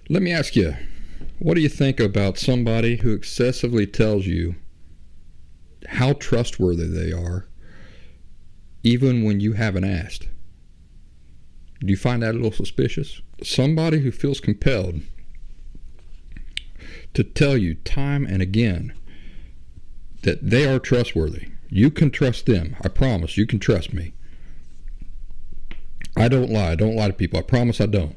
Let me ask you, what do you think about somebody who excessively tells you how trustworthy they are, even when you haven't asked? Do you find that a little suspicious? Somebody who feels compelled to tell you time and again that they are trustworthy. You can trust them. I promise you can trust me. I don't lie. I don't lie to people. I promise I don't.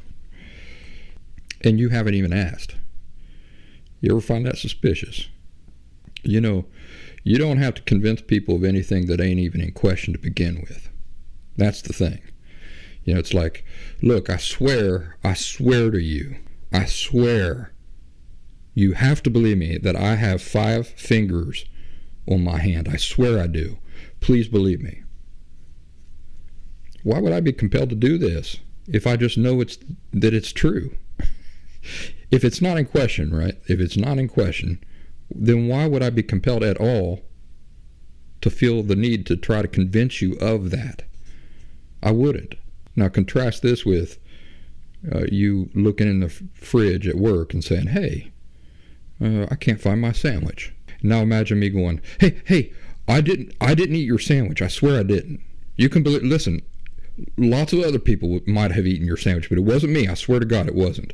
And you haven't even asked. You ever find that suspicious? You know, you don't have to convince people of anything that ain't even in question to begin with. That's the thing. You know, it's like, look, I swear to you, I swear, you have to believe me that I have 5 fingers on my hand. I swear I do. Please believe me. Why would I be compelled to do this if I just know that it's true? If it's not in question, right? If it's not in question, then why would I be compelled at all to feel the need to try to convince you of that? I wouldn't. Now contrast this with you looking in the fridge at work and saying, hey, I can't find my sandwich. Now imagine me going, hey, I didn't eat your sandwich. I swear I didn't. You can believe, listen, lots of other people might have eaten your sandwich, but it wasn't me. I swear to God it wasn't.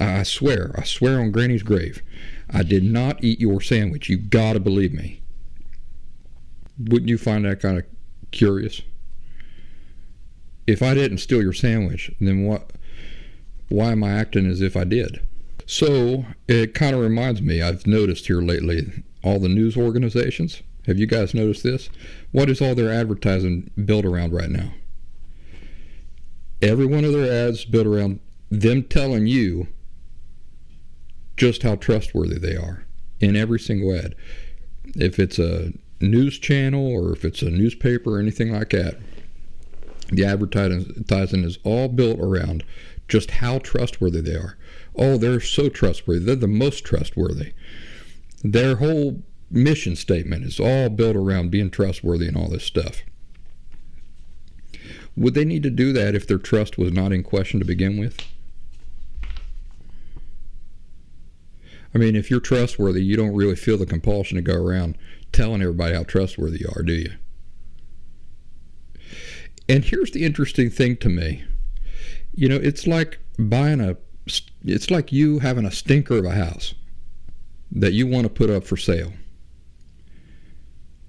I swear on Granny's grave, I did not eat your sandwich. You gotta believe me. Wouldn't you find that kind of curious? If I didn't steal your sandwich, then why am I acting as if I did? So it kind of reminds me, I've noticed here lately, all the news organizations. Have you guys noticed this? What is all their advertising built around right now? Every one of their ads built around them telling you just how trustworthy they are in every single ad. If it's a news channel or if it's a newspaper or anything like that, the advertising is all built around just how trustworthy they are. Oh, they're so trustworthy. They're the most trustworthy. Their whole mission statement is all built around being trustworthy and all this stuff. Would they need to do that if their trust was not in question to begin with? I mean, if you're trustworthy, you don't really feel the compulsion to go around telling everybody how trustworthy you are, do you? And here's the interesting thing to me. You know, it's like you having a stinker of a house that you want to put up for sale.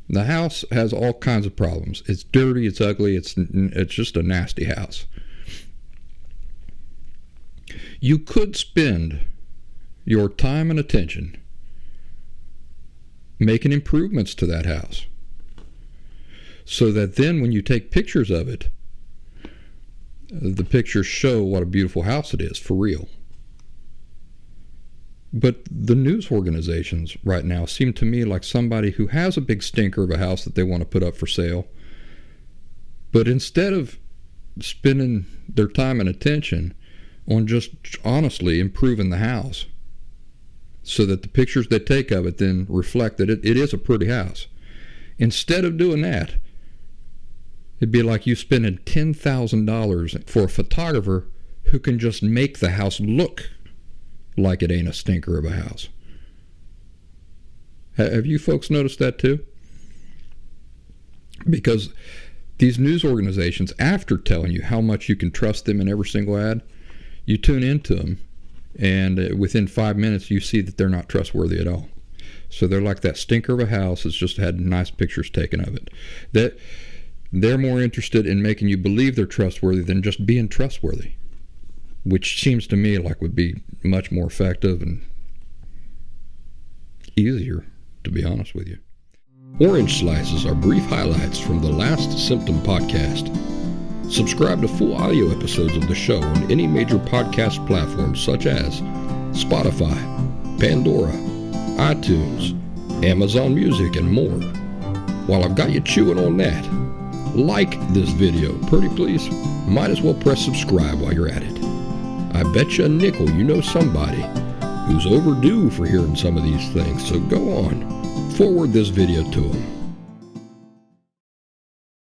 The house has all kinds of problems. It's dirty, it's ugly, it's just a nasty house. You could spend your time and attention making improvements to that house so that then when you take pictures of it, the pictures show what a beautiful house it is for real. But the news organizations right now seem to me like somebody who has a big stinker of a house that they want to put up for sale, but instead of spending their time and attention on just honestly improving the house so that the pictures they take of it then reflect that it is a pretty house, instead of doing that, it'd be like you spending $10,000 for a photographer who can just make the house look like it ain't a stinker of a house. Have you folks noticed that too? Because these news organizations, after telling you how much you can trust them in every single ad, you tune into them, and within 5 minutes you see that they're not trustworthy at all. So they're like that stinker of a house that's just had nice pictures taken of it. That they're more interested in making you believe they're trustworthy than just being trustworthy, which seems to me like would be much more effective and easier, to be honest with you. Orange Slices are brief highlights from the Last Symptom podcast. Subscribe to full audio episodes of the show on any major podcast platforms such as Spotify, Pandora, iTunes, Amazon Music, and more. While I've got you chewing on that, like this video, pretty please. Might as well press subscribe while you're at it. I bet you a nickel you know somebody who's overdue for hearing some of these things, so go on, forward this video to them.